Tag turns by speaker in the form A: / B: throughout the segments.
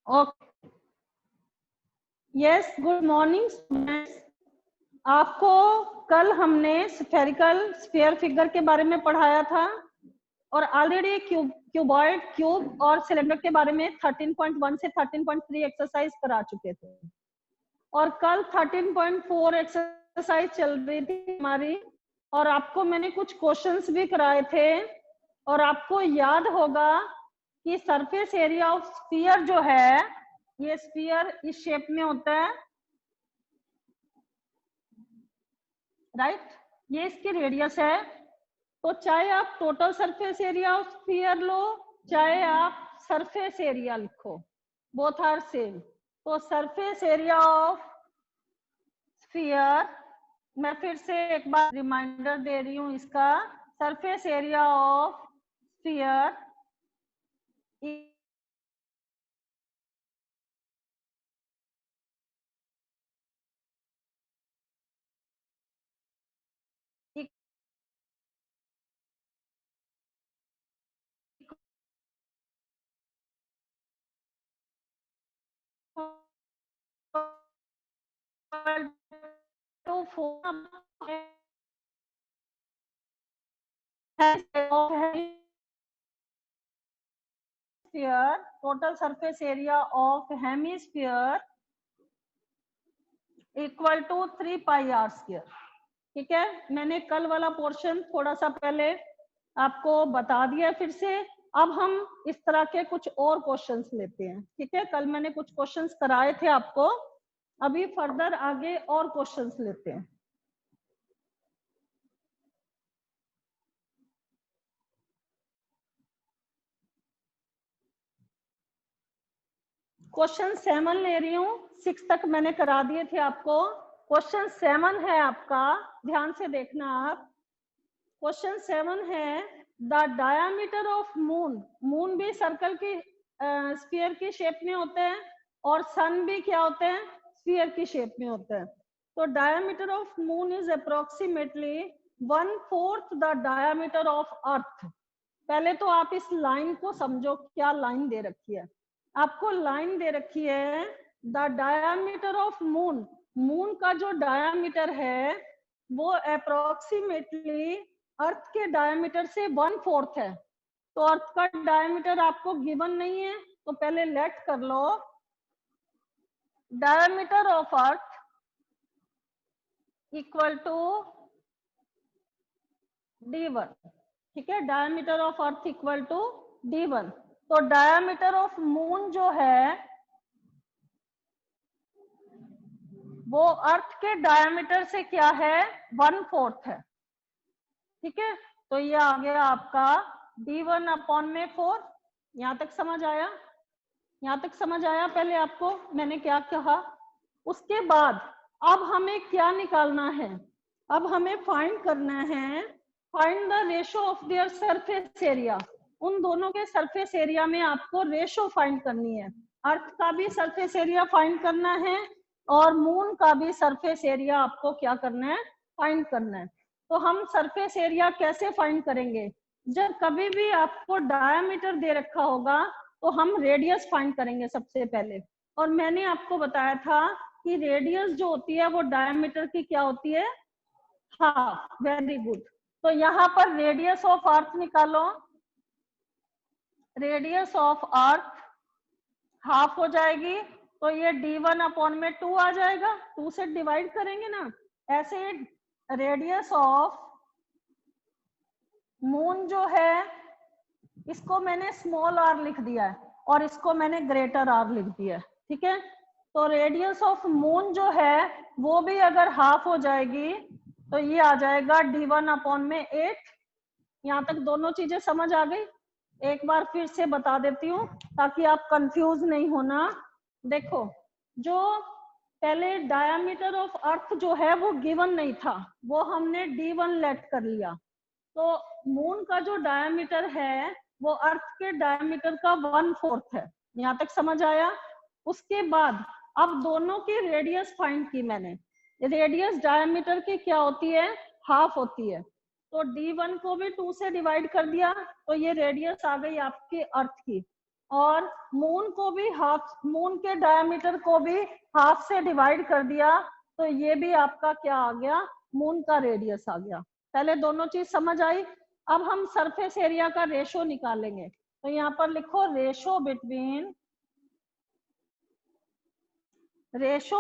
A: Okay, yes, good morning students. आपको कल हमने स्फेरिकल स्फीयर फिगर के बारे में पढ़ाया था और ऑलरेडी क्यूबॉइड, क्यूब और सिलेंडर के बारे में 13.1 से 13.3 एक्सरसाइज करा चुके थे और कल 13.4 एक्सरसाइज चल रही थी हमारी और आपको मैंने कुछ क्वेश्चंस भी कराए थे और आपको याद होगा कि सरफेस एरिया ऑफ स्फीयर जो है, ये स्फीयर इस शेप में होता है, राइट। ये इसकी रेडियस है। तो चाहे आप total surface area of sphere लो, चाहे आप सरफेस एरिया लिखो, बोथ आर सेम। तो सरफेस एरिया ऑफ स्फीयर, मैं फिर से एक बार रिमाइंडर दे रही हूं इसका। Surface area of sphere to 4 total surface area of hemisphere equal to 3 pi R square. ठीक है, मैंने कल वाला पोर्शन थोड़ा सा पहले आपको बता दिया फिर से। अब हम इस तरह के कुछ और क्वेश्चंस लेते हैं। ठीक है, कल मैंने कुछ क्वेश्चंस कराए थे आपको, अभी फर्दर आगे और क्वेश्चंस लेते हैं। क्वेश्चन 7 ले रही हूँ, 6 तक मैंने करा दिए थे आपको। क्वेश्चन 7 है आपका, ध्यान से देखना आप। क्वेश्चन 7 है, the diameter of moon, moon भी सर्कल की स्फीयर की शेप में होते हैं और सन भी क्या होते हैं, स्फीयर की शेप में होते हैं। तो diameter of moon is approximately 1/4 the diameter of earth. पहले तो आप इस लाइन को समझो, क्या लाइन दे रखी है आपको। लाइन दे रखी है the diameter of moon, moon का जो डायामीटर है वो अप्रोक्सीमेटली अर्थ के डायमीटर से 1/4 है। तो अर्थ का डायमीटर आपको गिवन नहीं है, तो पहले लेट कर लो diameter of earth equal to d1। ठीक है, diameter of earth equal to d1। तो डायमीटर ऑफ मून जो है वो अर्थ के डायमीटर से क्या है, 1/4 है। ठीक है, तो ये आ गया आपका d1/4। यहां तक समझ आया? यहां तक समझ आया पहले आपको मैंने क्या कहा? उसके बाद अब हमें क्या निकालना है, अब हमें फाइंड करना है, find the ratio of their surface area. उन दोनों के सरफेस एरिया में आपको रेशो फाइंड करनी है। अर्थ का भी सरफेस एरिया फाइंड करना है और मून का भी सरफेस एरिया आपको क्या करना है, फाइंड करना है। तो हम सरफेस एरिया कैसे फाइंड करेंगे? जब कभी भी आपको डायमीटर दे रखा होगा तो हम रेडियस फाइंड करेंगे सबसे पहले। और मैंने आपको बताया था कि रेडियस जो होती है वो डायमीटर की क्या होती है, हाफ। Very good. तो यहाँ पर रेडियस ऑफ अर्थ निकालो, रेडियस ऑफ अर्थ हाफ हो जाएगी, तो ये d1/2 आ जाएगा। 2 से डिवाइड करेंगे ना, ऐसे रेडियस ऑफ मून जो है इसको मैंने स्मॉल r लिख दिया है और इसको मैंने ग्रेटर r लिख दिया है। ठीक है, तो रेडियस ऑफ मून जो है वो भी अगर हाफ हो जाएगी तो ये आ जाएगा d1/8। यहाँ तक दोनों चीजें समझ आ गई? एक बार फिर से बता देती हूँ ताकि आप कंफ्यूज नहीं होना। देखो, जो पहले डायमीटर ऑफ अर्थ जो है वो गिवन नहीं था, वो हमने d1 लेट कर लिया। तो मून का जो डायमीटर है वो अर्थ के डायमीटर का 1/4 है। यहाँ तक समझ आया? उसके बाद अब दोनों की रेडियस फाइंड की मैंने। रेडियस डायमीटर की क्या होती है, हाफ होती है। तो d1 को भी 2 से डिवाइड कर दिया तो ये रेडियस आ गई आपकी अर्थ की। और मून को भी हाफ, मून के डायमीटर को भी हाफ से डिवाइड कर दिया, तो ये भी आपका क्या आ गया, मून का रेडियस आ गया। पहले दोनों चीज समझ आई। अब हम सरफेस एरिया का रेशो निकालेंगे, तो यहाँ पर लिखो ratio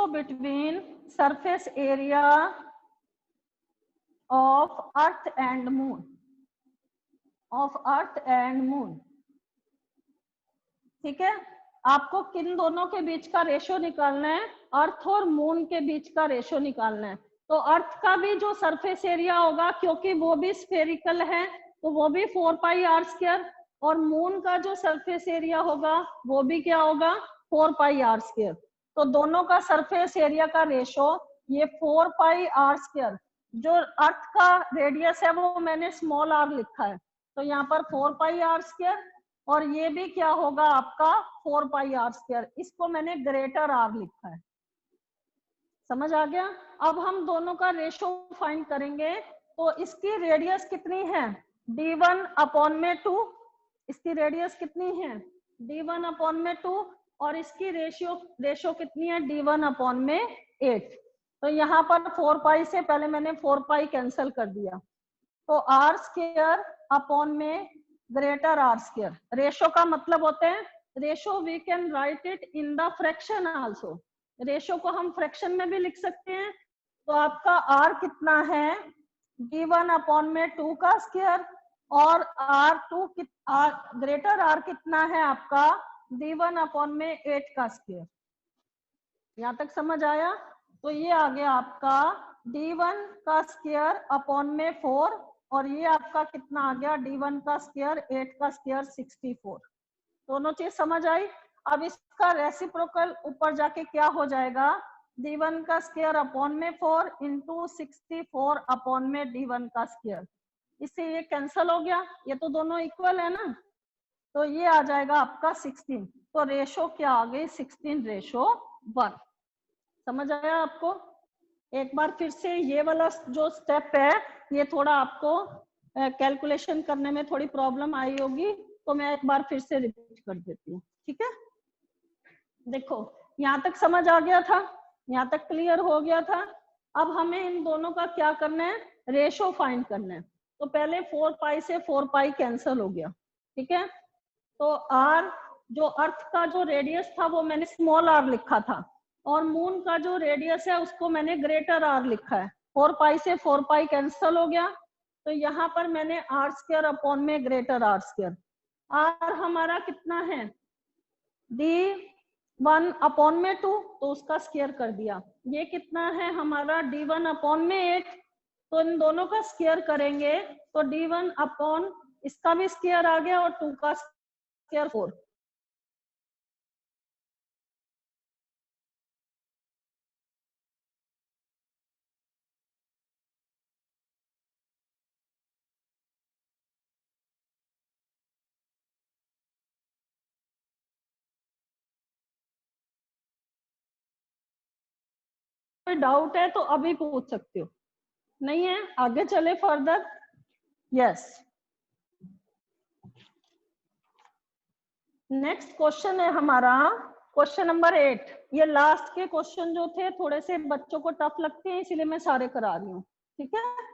A: between surface area of earth and moon, ठीक है। आपको किन दोनों के बीच का रेशो निकालना है, अर्थ और मून के बीच का रेशो निकालना है। तो अर्थ का भी जो सरफेस एरिया होगा, क्योंकि वो भी स्फेरिकल है, तो वो भी 4πr², और मून का जो सरफेस एरिया होगा वो भी क्या होगा, 4πr²। तो दोनों का सरफेस एरिया का रेशो ये 4πr²। जो अर्थ का रेडियस है वो मैंने स्मॉल r लिखा है, तो यहाँ पर 4πr², और ये भी क्या होगा आपका 4πr²। इसको मैंने ग्रेटर r लिखा है। समझ आ गया। अब हम दोनों का रेशो फाइंड करेंगे, तो इसकी रेडियस कितनी है, d1/2। इसकी रेडियस कितनी है, d1/2, और इसकी रेशो कितनी है, d1/8। तो यहाँ पर 4π से पहले मैंने 4π कैंसिल कर दिया, तो r² ग्रेटर r²। रेशो का मतलब होते हैं, ratio we can write it in the fraction also. Ratio को हम फ्रैक्शन में भी लिख सकते हैं। तो आपका r कितना है, d1/2 का स्क्वायर, और ग्रेटर r कितना है आपका, d1/8 का स्क्वायर। यहाँ तक समझ आया। तो ये आ गया आपका d1 का स्क्वायर अपॉन में 4, और ये आपका कितना आ गया, d1 का स्क्वायर 8 का स्क्वायर 64। दोनों चीज समझ आई। अब इसका रेसिप्रोकल ऊपर जाके क्या हो जाएगा, d1 का स्क्वायर अपॉन में 4 इंटू 64 अपॉन में d1 का स्क्वायर। इससे ये कैंसल हो गया, ये तो दोनों इक्वल है ना, तो ये आ जाएगा आपका 16। तो रेशो क्या आ गई, 16:1। समझ आया आपको। एक बार फिर से ये वाला जो स्टेप है, ये थोड़ा आपको कैलकुलेशन करने में थोड़ी प्रॉब्लम आई होगी, तो मैं एक बार फिर से रिपीट कर देती हूँ, ठीक है। देखो यहाँ तक समझ आ गया था, यहाँ तक क्लियर हो गया था। अब हमें इन दोनों का क्या करना है, रेशो फाइंड करना है। तो पहले 4π से 4π कैंसिल हो गया, ठीक है। तो r, जो अर्थ का जो रेडियस था वो मैंने स्मॉल r लिखा था, और मून का जो रेडियस है उसको मैंने ग्रेटर r लिखा है। 4π से 4π कैंसिल हो गया, तो यहाँ पर मैंने r² अपॉन में ग्रेटर r²। r हमारा कितना है, d1/2, तो उसका स्क्वायर कर दिया। ये कितना है हमारा, d1/8, तो इन दोनों का स्क्वायर करेंगे, तो d1 इसका भी स्क्वायर आ गया, और 2 का स्क्वायर 4। कोई डाउट है तो अभी पूछ सकते हो, नहीं है आगे चले फर्दर। यस, नेक्स्ट क्वेश्चन है हमारा क्वेश्चन नंबर 8। ये लास्ट के क्वेश्चन जो थे थोड़े से बच्चों को टफ लगते हैं, इसीलिए मैं सारे करा रही हूँ, ठीक है।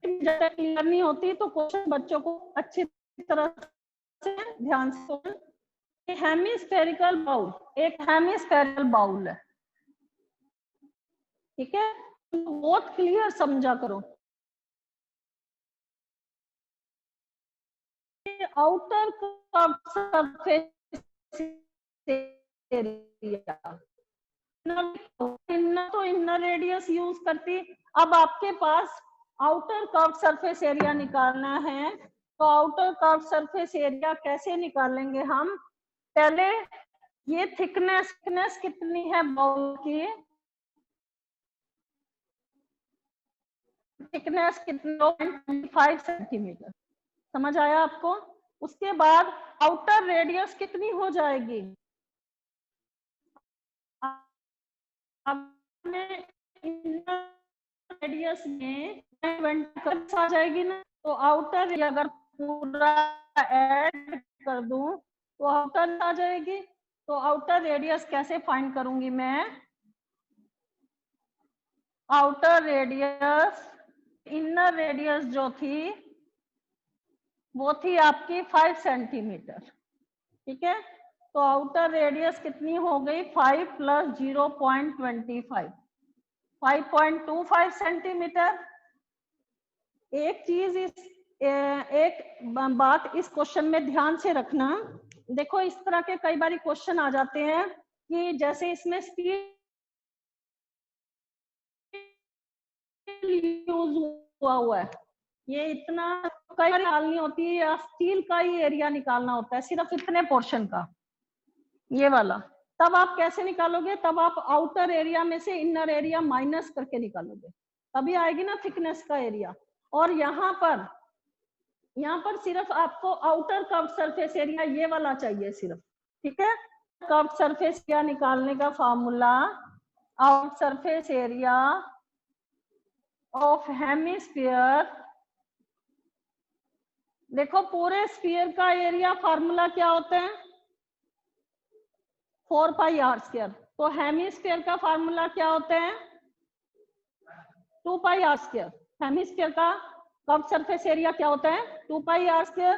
A: जब तक क्लियर नहीं होती तो क्वेश्चन बच्चों को अच्छी तरह से ध्यान से। हेमिस्फेरिकल बाउल, एक हेमिस्फेरिकल बाउल है, ठीक है, बहुत क्लियर समझा करो। आउटर सरफेस एरिया, तो इनर रेडियस यूज करती। अब आपके पास आउटर कर्व सरफेस एरिया निकालना है, तो आउटर कर्व सरफेस एरिया कैसे निकालेंगे हम, पहले ये थिकनेस कितनी है बाउल की, थिकनेस कितनी 0.25 सेंटीमीटर। समझ आया आपको? उसके बाद आउटर रेडियस कितनी हो जाएगी? रेडियस में 20 आ जाएगी ना, तो आउटर अगर पूरा ऐड कर दूं तो आउटर आ जाएगी। तो आउटर रेडियस कैसे फाइंड करूंगी मैं? आउटर रेडियस, इनर रेडियस जो थी वो थी आपकी 5 सेंटीमीटर। ठीक है, तो आउटर रेडियस कितनी हो गई? 5 प्लस 0.25, 5.25 सेंटीमीटर। एक चीज एक बात इस क्वेश्चन में ध्यान से रखना। देखो इस तरह के कई बार क्वेश्चन आ जाते हैं कि जैसे इसमें स्टील यूज हुआ है, ये इतना कई बार निकालनी होती है या स्टील का ही एरिया निकालना होता है सिर्फ इतने पोर्शन का, ये वाला। तब आप कैसे निकालोगे? तब आप आउटर एरिया में से इनर एरिया माइनस करके निकालोगे, तभी आएगी ना थिकनेस का एरिया। और यहाँ पर सिर्फ आपको आउटर कर्व सरफेस एरिया ये वाला चाहिए सिर्फ। ठीक है, कर्व सरफेस एरिया निकालने का formula, out surface area of hemisphere. देखो पूरे स्फीयर का एरिया फार्मूला क्या होता है? 4πr²। तो हेमिस्फीयर का फार्मूला क्या होता है? 2πr²। हेमिस्फीयर का कर्व सरफेस एरिया क्या होता है? 2πr²।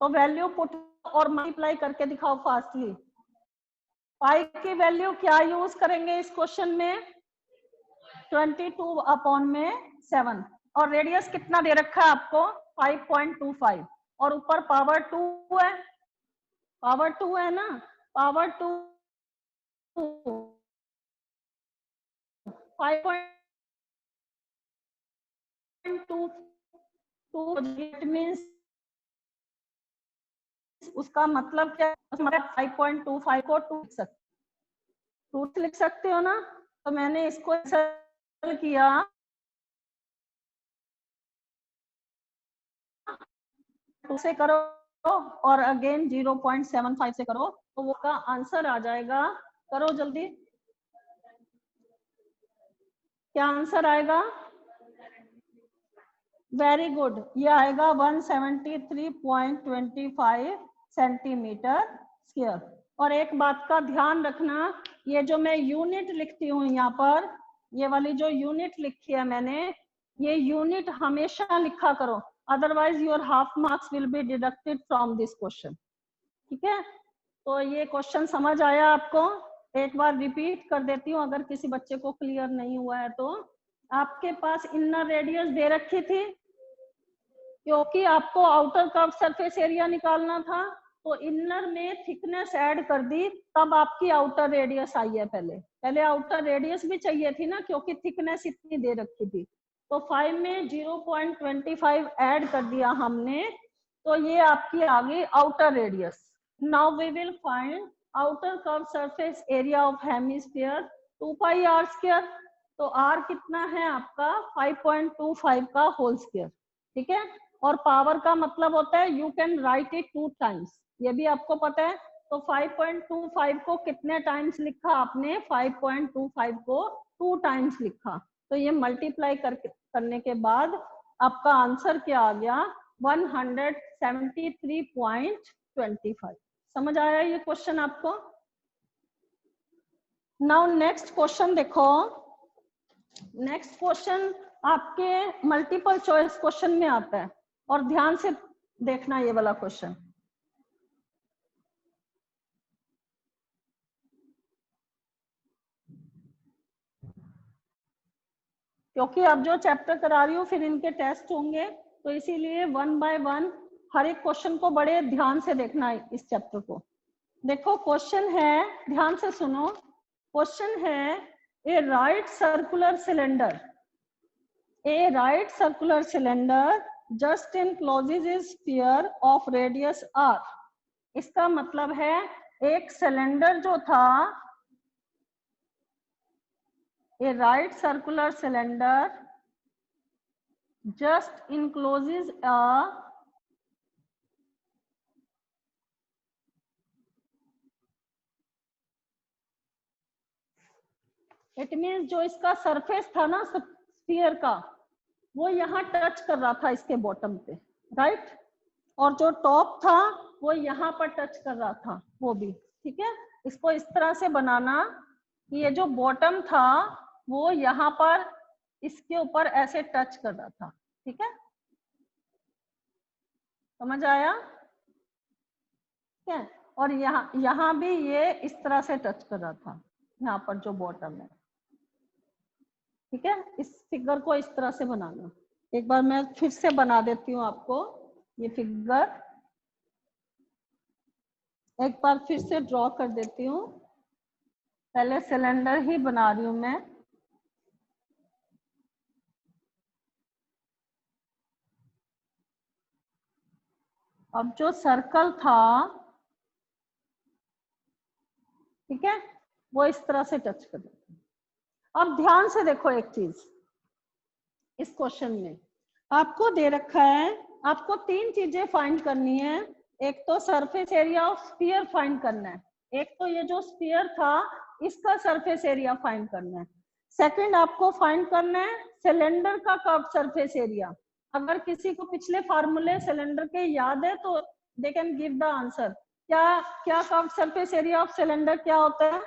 A: तो वैल्यू पुट और मल्टीप्लाई करके दिखाओ फास्टली। पाई की वैल्यू क्या यूज करेंगे इस क्वेश्चन में? 22/7। और रेडियस कितना दे रखा है आपको? 5.25। और ऊपर पावर 2 है, पावर 2 है ना, पावर 2 5.2 मीन्स उसका मतलब क्या है? 5.25 को 2 लिख सकते हो ना। तो मैंने इसको किया, टू से करो और अगेन 0.75 से करो, तो वो का आंसर आ जाएगा। करो जल्दी, क्या आंसर आएगा? वेरी गुड, ये आएगा 173.25 सेंटीमीटर स्क्वायर। और एक बात का ध्यान रखना, ये जो मैं यूनिट लिखती हूँ यहाँ पर, ये वाली जो यूनिट लिखी है मैंने, ये यूनिट हमेशा लिखा करो, otherwise your half marks will be deducted from this question. ठीक है, तो ये क्वेश्चन समझ आया आपको? एक बार रिपीट कर देती हूँ अगर किसी बच्चे को क्लियर नहीं हुआ है तो। आपके पास इनर रेडियस दे रखी थी, क्योंकि आपको आउटर कर्व सरफेस एरिया निकालना था, तो इनर में थिकनेस ऐड कर दी, तब आपकी आउटर रेडियस आई है। पहले आउटर रेडियस भी चाहिए थी ना, क्योंकि थिकनेस इतनी दे रखी थी। तो 5 में 0.25 ऐड कर दिया हमने, तो ये आपकी आ गई outer radius. Now we will find outer curve surface area of hemisphere 2πr²। तो r कितना है आपका? 5.25 का होल स्क्वायर। ठीक है, और पावर का मतलब होता है you can write it 2 times, ये भी आपको पता है। तो 5.25 को कितने टाइम्स लिखा आपने? 5.25 को 2 टाइम्स लिखा। तो ये मल्टीप्लाई करने के बाद आपका आंसर क्या आ गया? 173.25। समझ आया ये क्वेश्चन आपको? नाउ नेक्स्ट क्वेश्चन देखो। नेक्स्ट क्वेश्चन आपके मल्टीपल चॉइस क्वेश्चन में आता है, और ध्यान से देखना ये वाला क्वेश्चन। क्योंकि अब जो चैप्टर करा रही हूँ फिर इनके टेस्ट होंगे, तो इसीलिए 1 बाय 1 हर एक क्वेश्चन को बड़े ध्यान से देखना है इस चैप्टर को। देखो क्वेश्चन है, ध्यान से सुनो। क्वेश्चन है, a right circular cylinder, a right circular cylinder just encloses a sphere of radius r। इसका मतलब है एक सिलेंडर जो था, a right circular cylinder just encloses a it means जो इसका सरफेस था ना स्फीयर का, वो यहाँ टच कर रहा था इसके बॉटम पे, राइट, और जो टॉप था वो यहाँ पर टच कर रहा था वो भी, ठीक है। इसको इस तरह से बनाना कि ये जो बॉटम था वो यहाँ पर इसके ऊपर ऐसे टच कर रहा था, ठीक है, समझ आया, ठीक है। और यहाँ भी ये इस तरह से टच कर रहा था, यहाँ पर जो बॉटम है, ठीक है। इस फिगर को इस तरह से बनाना। एक बार मैं फिर से बना देती हूँ आपको ये फिगर, एक बार फिर से ड्रॉ कर देती हूँ। पहले सिलेंडर ही बना रही हूँ मैं। अब जो सर्कल था, ठीक है, वो इस तरह से टच कर देते हैं। अब ध्यान से देखो एक चीज, इस क्वेश्चन में आपको दे रखा है, आपको तीन चीजें फाइंड करनी है। एक तो surface area of sphere find करना है, एक तो ये जो स्फीयर था इसका सरफेस एरिया फाइंड करना है, सेकंड आपको फाइंड करना है सिलेंडर का कर्व सरफेस एरिया। अगर किसी को पिछले फार्मूले सिलेंडर के याद है तो they can give the answer. क्या क्या curve surface area of cylinder क्या होता है?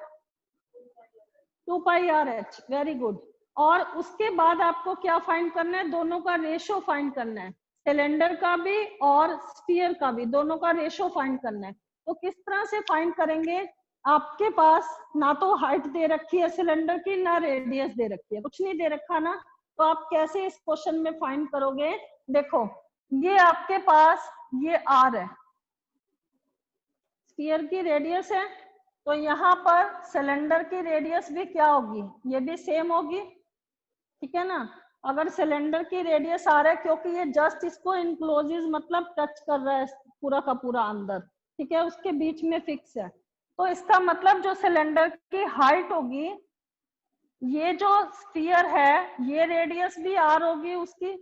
A: 2 पाई आर एच, वेरी गुड। और उसके बाद आपको क्या फाइंड करना है? दोनों का रेशो फाइंड करना है, सिलेंडर का भी और स्फीयर का भी, दोनों का रेशो फाइंड करना है। तो किस तरह से फाइंड करेंगे? आपके पास ना तो हाइट दे रखी है सिलेंडर की, ना रेडियस दे रखी है, कुछ नहीं दे रखा ना, तो आप कैसे इस क्वेश्चन में फाइंड करोगे? देखो ये आपके पास ये आर है, स्फीयर की रेडियस है, तो यहाँ पर सिलेंडर की रेडियस भी क्या होगी? ये भी सेम होगी, ठीक है ना। अगर सिलेंडर की रेडियस आ रहा है, क्योंकि ये जस्ट इसको इनक्लोजेस मतलब टच कर रहा है पूरा का पूरा अंदर, ठीक है, उसके बीच में फिक्स है, तो इसका मतलब जो सिलेंडर की हाइट होगी, ये जो स्फीयर है ये रेडियस भी आर होगी उसकी,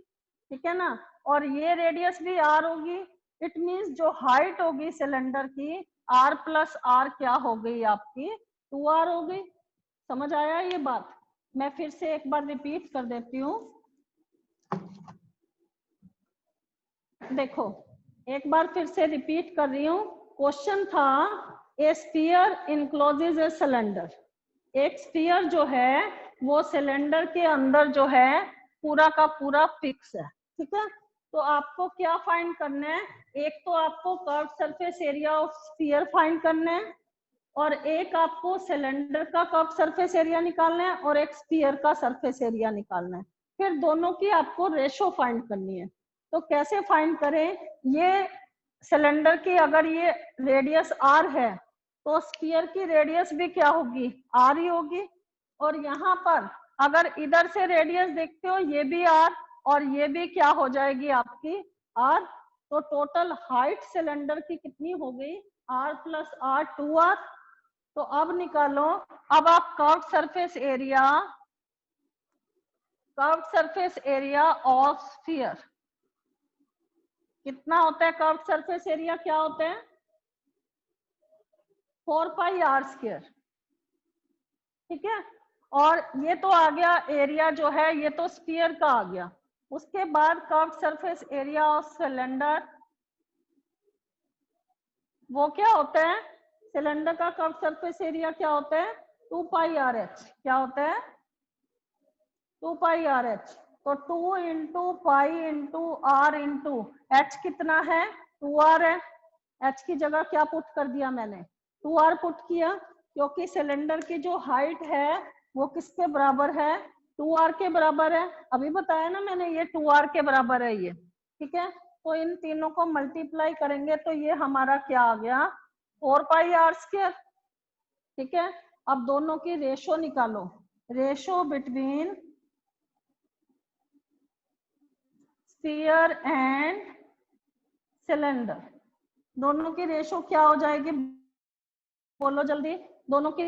A: ठीक है ना, और ये रेडियस भी आर होगी। इट मींस जो हाइट होगी सिलेंडर की, आर प्लस आर क्या हो गई आपकी? 2r हो गई। समझ आया ये बात? मैं फिर से एक बार रिपीट कर देती हूँ। देखो एक बार फिर से रिपीट कर रही हूँ। क्वेश्चन था ए स्फीयर इनक्लोजेस ए सिलेंडर, एक स्फीयर जो है वो सिलेंडर के अंदर जो है पूरा का पूरा फिक्स है, ठीक है। तो आपको क्या फाइंड करना है? एक तो आपको curve surface area of sphere find करना है, और एक आपको सिलेंडर का कर्व सरफेस एरिया निकालना है, और एक स्फीयर का सरफेस एरिया निकालना है। फिर दोनों की आपको रेशो फाइंड करनी है। तो कैसे फाइंड करें? ये सिलेंडर की अगर ये रेडियस आर है, तो स्फीयर की रेडियस भी क्या होगी? आर ही होगी। और यहाँ पर अगर इधर से रेडियस देखते हो, ये भी आर और ये भी क्या हो जाएगी आपकी? आर। तो टोटल हाइट सिलेंडर की कितनी हो गई? R plus R, 2r। तो अब निकालो, अब आप curve surface area of sphere कितना होता है? कर्व सरफेस एरिया क्या होता है? 4 पाई आर स्क्वायर, ठीक है। और ये तो आ गया एरिया जो है, ये तो स्फीयर का आ गया। उसके बाद curve surface area of cylinder, वो क्या होता है? सिलेंडर का कर्व सरफेस एरिया क्या होता है? 2 पाई आर एच। क्या होता है? 2 पाई आर एच। तो 2 into pi into R into H कितना है? 2r है। एच की जगह क्या पुट कर दिया मैंने? 2r पुट किया, क्योंकि सिलेंडर की जो हाइट है वो किसके बराबर है? 2r के बराबर है। अभी बताया ना मैंने, ये 2r के बराबर है ये, ठीक है। तो इन तीनों को मल्टीप्लाई करेंगे तो ये हमारा क्या आ गया? 4 पाई आर स्क्वायर, ठीक है। अब दोनों की रेशो निकालो, ratio between sphere and cylinder, दोनों की रेशो क्या हो जाएगी? बोलो जल्दी, दोनों की